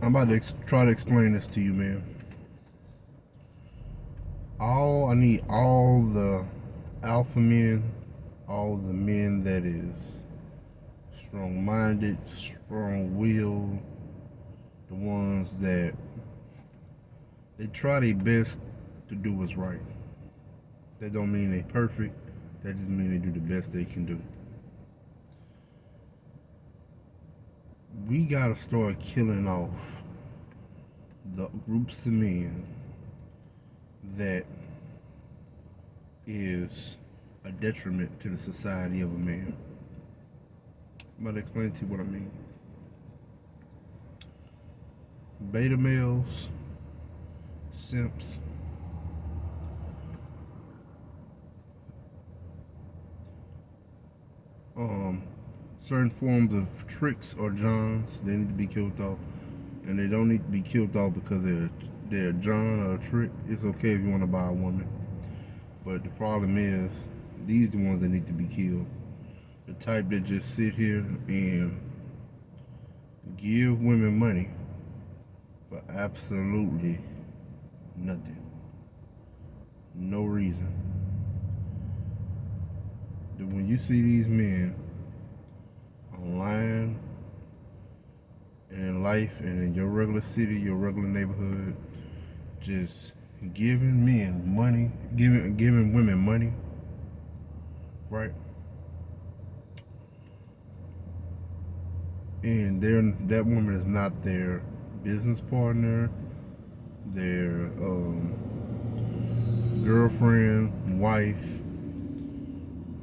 I'm about to try to explain this to you, man. I need all the alpha men, all the men that is strong-minded, strong-willed, the ones that they try their best to do what's right. That don't mean they perfect. That just mean they do the best they can do. We gotta start killing off the groups of men that is a detriment to the society of a man. I'm about to explain to you what I mean. Beta males, simps, certain forms of tricks or johns, they need to be killed off. And they don't need to be killed off because they're a john or a trick. It's okay if you want to buy a woman. But the problem is, these are the ones that need to be killed. The type that just sit here and give women money for absolutely nothing. No reason. When you see these men online and in life and in your regular city, your regular neighborhood, just giving men money, giving women money, right? And that woman is not their business partner, their girlfriend, wife.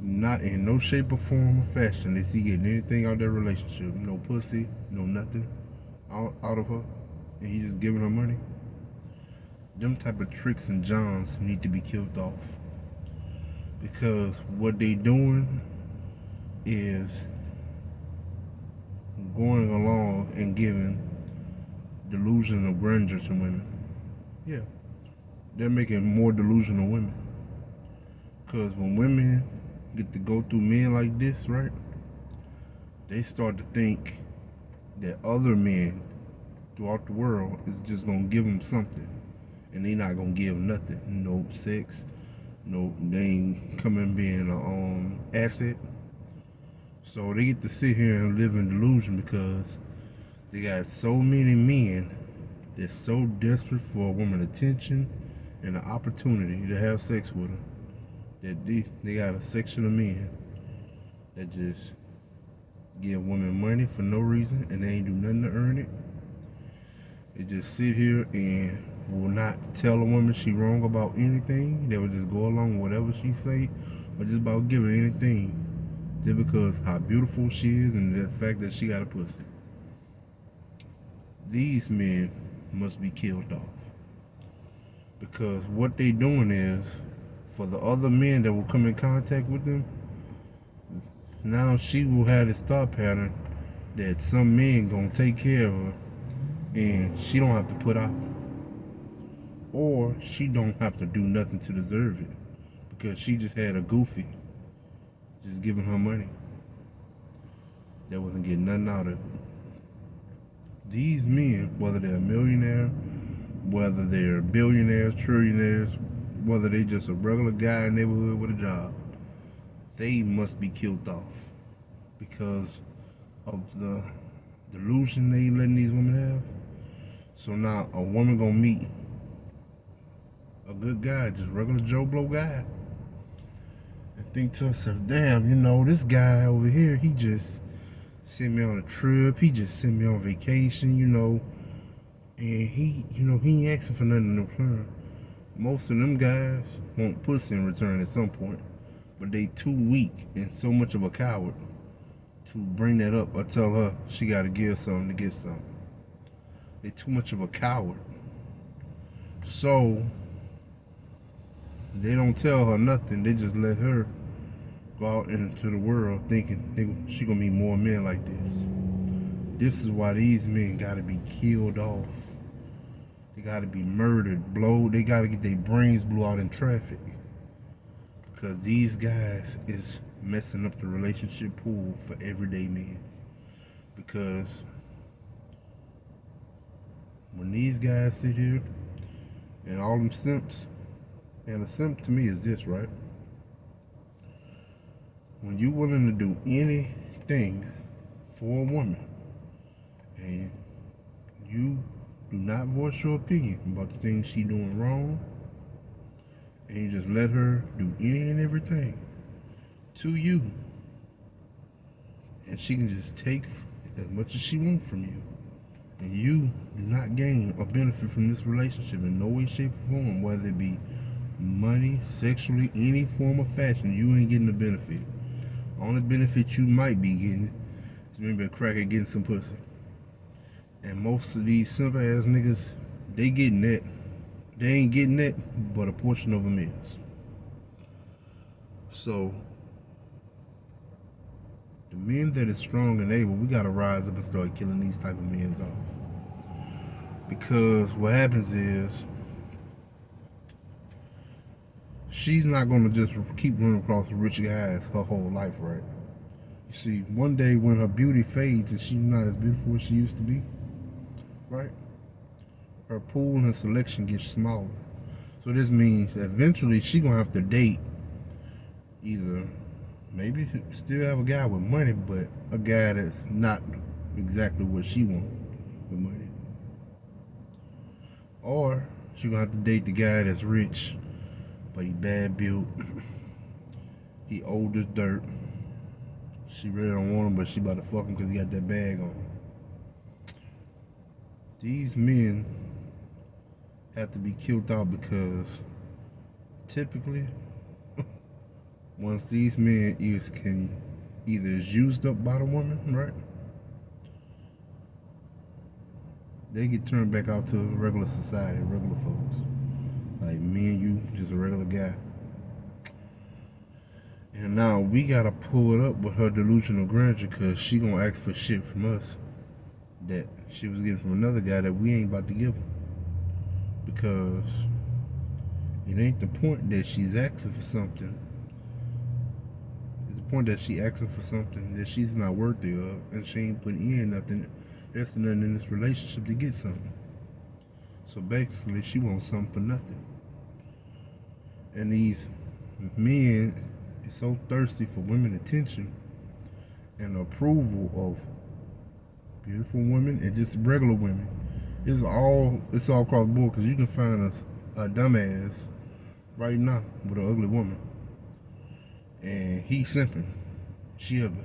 Not in no shape or form or fashion is he getting anything out of that relationship. No pussy, no nothing out of her, and he just giving her money. Them type of tricks and johns need to be killed off, because what they doing is going along and giving delusion of grandeur to women. Yeah, they're making more delusional women, because when women get to go through men like this, right, they start to think that other men throughout the world is just gonna give them something, and they not gonna give nothing. No sex, no, they ain't coming being an asset. So they get to sit here and live in delusion because they got so many men that's so desperate for a woman's attention and an opportunity to have sex with her, that they got a section of men that just give women money for no reason, and they ain't do nothing to earn it. They just sit here and will not tell a woman she wrong about anything. They will just go along with whatever she say, or just about giving her anything, just because how beautiful she is and the fact that she got a pussy. These men must be killed off, because what they doing is, for the other men that will come in contact with them, now she will have this thought pattern that some men gonna take care of her and she don't have to put out, or she don't have to do nothing to deserve it, because she just had a goofy just giving her money that wasn't getting nothing out of it. These men, whether they're a millionaire, whether they're billionaires, trillionaires, whether they just a regular guy in the neighborhood with a job, they must be killed off because of the delusion they letting these women have. So now a woman gonna meet a good guy, just regular Joe Blow guy, and think to herself, damn, this guy over here, he just sent me on a trip, he just sent me on vacation, and he ain't asking for nothing in return. Most of them guys want pussy in return at some point, but they too weak and so much of a coward to bring that up or tell her she gotta give something to get something. They too much of a coward. So they don't tell her nothing. They just let her go out into the world thinking she gonna meet more men like this. This is why these men gotta be killed off. They gotta be murdered, they gotta get their brains blew out in traffic. Because these guys is messing up the relationship pool for everyday men. Because when these guys sit here and all them simps, and a simp to me is this, right? When you're willing to do anything for a woman and you do not voice your opinion about the things she doing wrong, and you just let her do any and everything to you, and she can just take as much as she wants from you, and you do not gain or benefit from this relationship in no way, shape, or form, whether it be money, sexually, any form of fashion, you ain't getting the benefit. Only benefit you might be getting is maybe a cracker getting some pussy. And most of these simple ass niggas, they getting that. They ain't getting that, but a portion of them is. So, the men that is strong and able, we gotta rise up and start killing these type of men off. Because what happens is, she's not gonna just keep running across rich guys her whole life, right? You see, one day when her beauty fades and she's not as beautiful as she used to be, right? Her pool and her selection gets smaller. So this means eventually she gonna have to date either maybe still have a guy with money, but a guy that's not exactly what she wants with money. Or she gonna have to date the guy that's rich, but he bad built, he old as dirt. She really don't want him, but she about to fuck him because he got that bag on him. These men have to be killed out because typically, once these men either is used up by the woman, right? They get turned back out to regular society, regular folks. Like me and you, just a regular guy. And now we gotta pull it up with her delusional grandeur because she gonna ask for shit from us that she was getting from another guy that we ain't about to give her. Because it ain't the point that she's asking for something. It's the point that she asking for something that she's not worthy of, and she ain't putting in nothing. There's nothing in this relationship to get something. So basically, she wants something for nothing. And these men is so thirsty for women attention and approval of beautiful women and just regular women. It's all across the board, because you can find a dumbass right now with an ugly woman, and he simping, she ugly.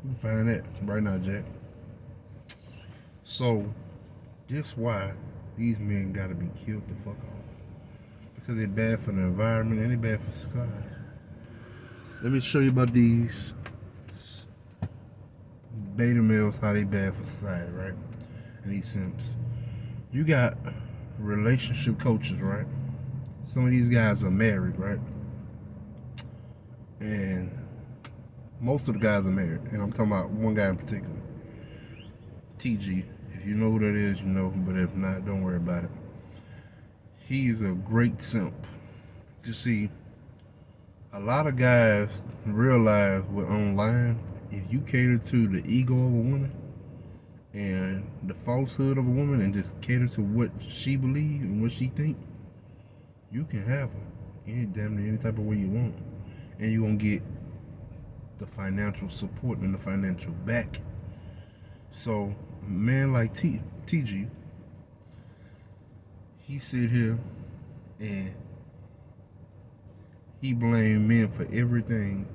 You can find that right now, Jack. So this why these men gotta be killed the fuck off, because they're bad for the environment and they're bad for society. Let me show you about these beta males, how they bad for society, right? And these simps. You got relationship coaches, right? Some of these guys are married, right? And most of the guys are married. And I'm talking about one guy in particular. TG. If you know who that is, you know. But if not, don't worry about it. He's a great simp. You see, a lot of guys realize with online, if you cater to the ego of a woman and the falsehood of a woman and just cater to what she believes and what she think, you can have her damn near any type of way you want, and you're gonna get the financial support and the financial back. So a man like TG, he sit here and he blame men for everything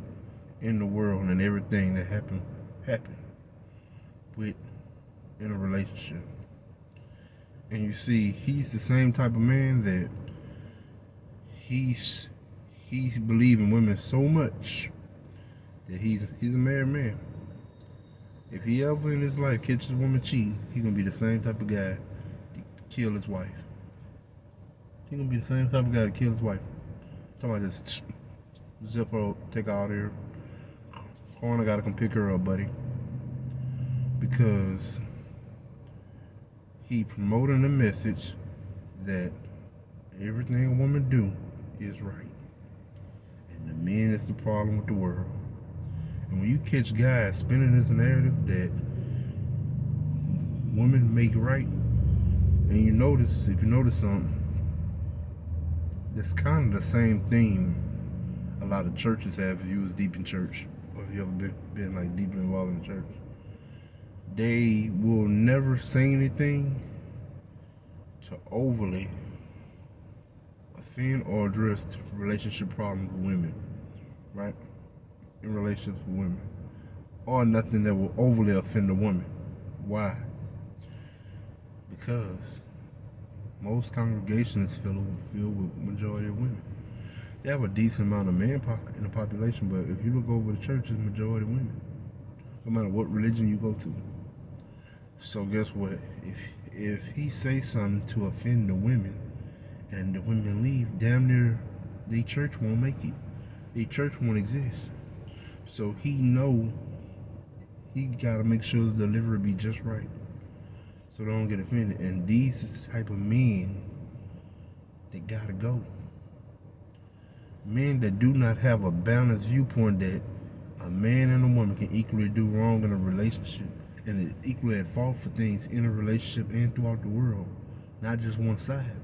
in the world and everything that happened with in a relationship. And you see, he's the same type of man that he's believing women so much that he's a married man. If he ever in his life catches a woman cheating, he's gonna be the same type of guy to kill his wife. He's gonna be the same type of guy to kill his wife. Talking about just zip her, take her out here. Corner gotta come pick her up, buddy. Because he promoting the message that everything a woman do is right. And the men is the problem with the world. And when you catch guys spinning this narrative that women make right, And you notice, if you notice something, that's kind of the same theme a lot of churches have. If you was deep in church, or if you ever been like deeply involved in the church, they will never say anything to overly offend or address relationship problems with women, right? In relationships with women, or nothing that will overly offend a woman. Why? Because most congregations is filled with majority of women. They have a decent amount of men in the population, but if you look over the church, it's majority women, no matter what religion you go to. So guess what? If he say something to offend the women, and the women leave, damn near the church won't make it. The church won't exist. So he know he gotta make sure the delivery be just right, so they don't get offended. And these is the type of men that gotta go. Men that do not have a balanced viewpoint that a man and a woman can equally do wrong in a relationship, and equally at fault for things in a relationship and throughout the world, not just one side.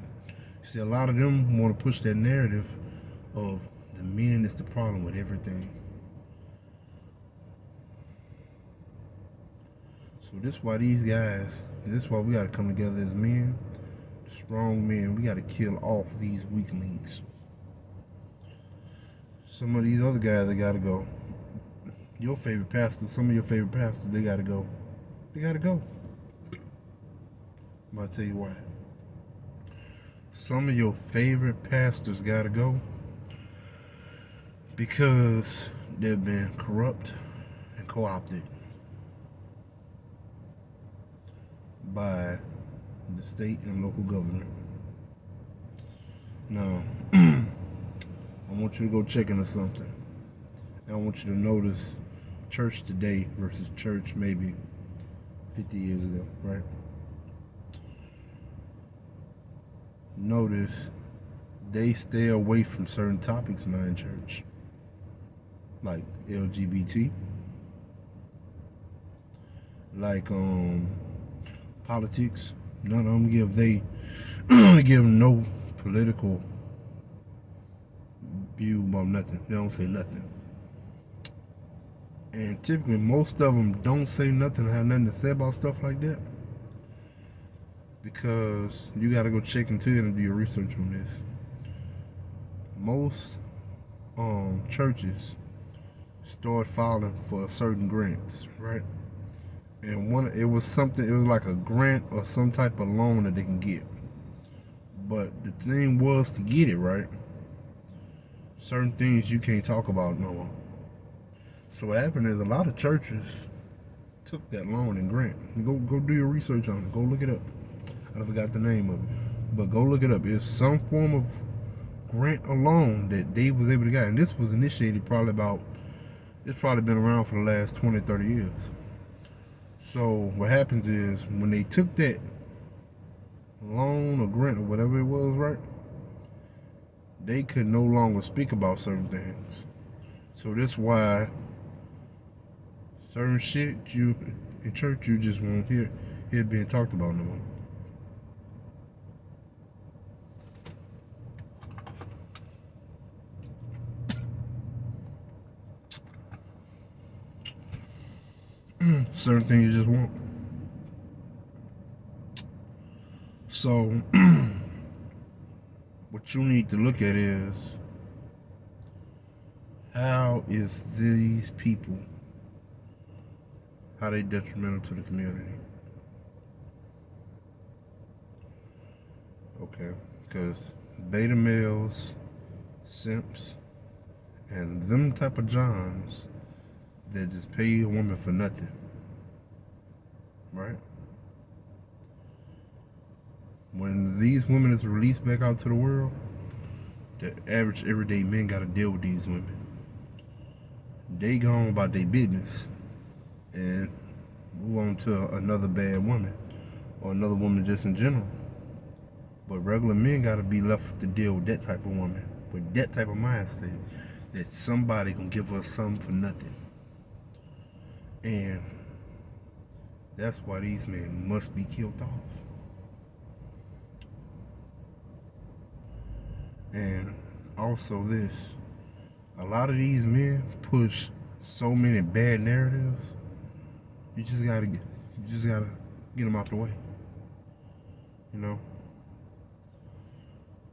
See, a lot of them want to push that narrative of the men is the problem with everything. So this is why these guys, this is why we got to come together as men, strong men. We got to kill off these weaklings. Some of these other guys, they got to go. Your favorite pastor, some of your favorite pastors, they got to go. They got to go. I'm about to tell you why. Some of your favorite pastors got to go because they've been corrupt and co-opted by the state and local government. Now, I want you to go check into something. I want you to notice church today versus church maybe 50 years ago, right? Notice they stay away from certain topics now in church, like LGBT, like politics. None of them give no political view about nothing. They don't say nothing. And typically most of them don't say nothing, have nothing to say about stuff like that, because you got to go check into it and do your research on this. Most churches start filing for certain grants, right? And it was like a grant or some type of loan that they can get. But the thing was, to get it, right, certain things you can't talk about no more. So what happened is a lot of churches took that loan and grant. Go do your research on it. Go look it up. I forgot the name of it, but go look it up. It's some form of grant or loan that they was able to get. And this was initiated it's probably been around for the last 20, 30 years. So what happens is, when they took that loan or grant or whatever it was, right, they could no longer speak about certain things. So that's why certain shit in church you just won't hear it being talked about no more. Certain things you just won't. So what you need to look at is, how is these people, how they detrimental to the community? Okay, because beta males, simps, and them type of Johns that just pay a woman for nothing, right? When these women is released back out to the world, the average everyday men got to deal with these women. They go on about their business and move on to another bad woman, or another woman just in general. But regular men got to be left to deal with that type of woman, with that type of mindset, that somebody gonna give us something for nothing. And that's why these men must be killed off. And also this, a lot of these men push so many bad narratives. You just gotta get them out the way. You know,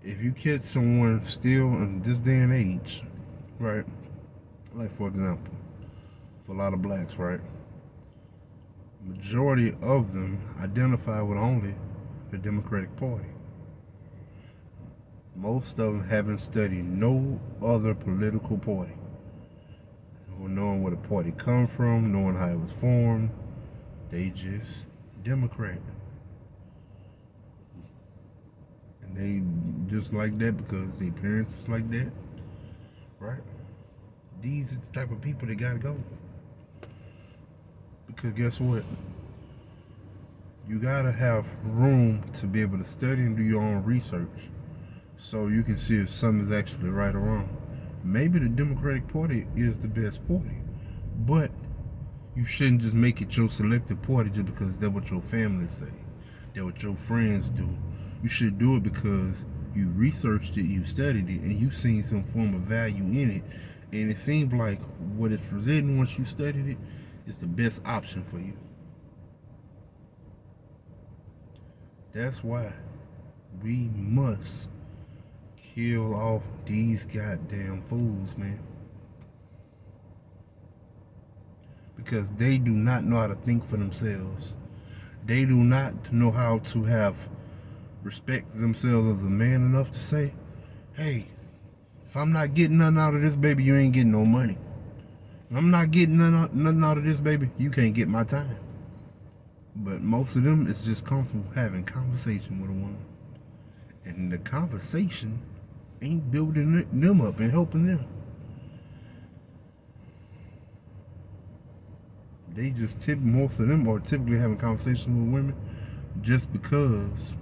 if you catch someone still in this day and age, right? Like for example, for a lot of blacks, right? Majority of them identify with only the Democratic Party. Most of them haven't studied no other political party. Knowing where the party come from, knowing how it was formed, they just Democrat. And they just like that because their parents was like that, right? These are the type of people that gotta go. Because guess what? You gotta have room to be able to study and do your own research so you can see if something's actually right or wrong. Maybe the Democratic Party is the best party, but you shouldn't just make it your selected party just because that's what your family say, that's what your friends do. You should do it because you researched it, you studied it, and you seen some form of value in it. And it seems like what it's presenting once you studied it is the best option for you. That's why we must kill off these goddamn fools, man. Because they do not know how to think for themselves. They do not know how to have respect themselves as a man enough to say, hey, if I'm not getting nothing out of this, baby, you ain't getting no money. If I'm not getting nothing out of this, baby, you can't get my time. But most of them is just comfortable having conversation with a woman. And the conversation ain't building them up and helping them. They just most of them are typically having conversations with women just because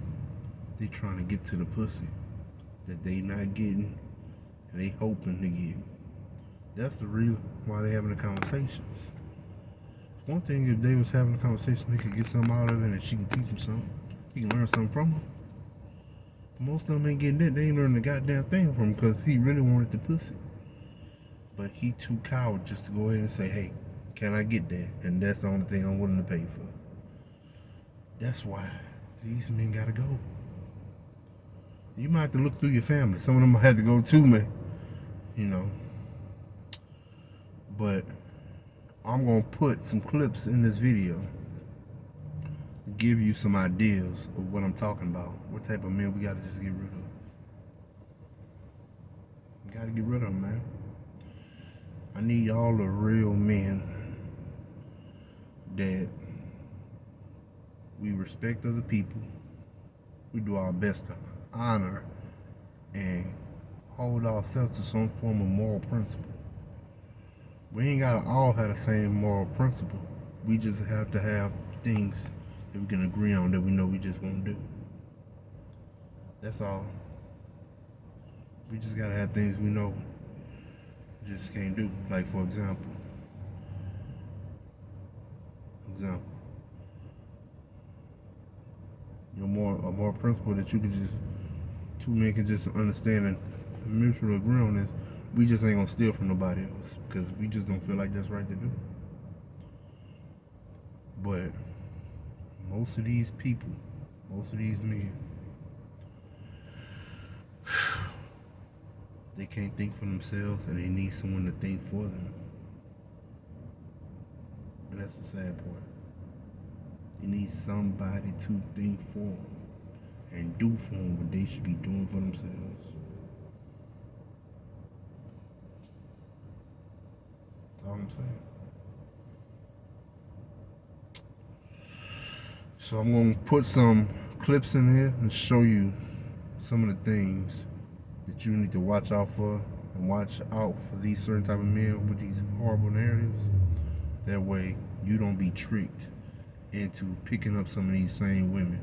they trying to get to the pussy that they not getting and they hoping to get. That's the reason why they having a conversation. One thing, if they was having a conversation, they could get something out of it and she can teach him something. He can learn something from her. Most of them ain't getting that. They ain't learning the goddamn thing from him because he really wanted the pussy. But he too coward just to go ahead and say, hey, can I get that? And that's the only thing I'm willing to pay for. That's why these men gotta go. You might have to look through your family. Some of them might have to go too, man. You know. But I'm gonna put some clips in this video to give you some ideas of what I'm talking about. What type of men we gotta just get rid of. We gotta get rid of them, man. I need all the real men that we respect other people. We do our best to honor and hold ourselves to some form of moral principle. We ain't gotta all have the same moral principle. We just have to have things that we can agree on that we know we just won't do. That's all. We just gotta have things we know we just can't do. Like for example, a more principle that you can just, two men can just understand and mutually agree on is we just ain't gonna steal from nobody else because we just don't feel like that's right to do. But most of these people, most of these men, they can't think for themselves and they need someone to think for them. And that's the sad part. You need somebody to think for them and do for them what they should be doing for themselves. That's all I'm saying. So I'm going to put some clips in here and show you some of the things that you need to watch out for and watch out for these certain type of men with these horrible narratives. That way you don't be tricked into picking up some of these same women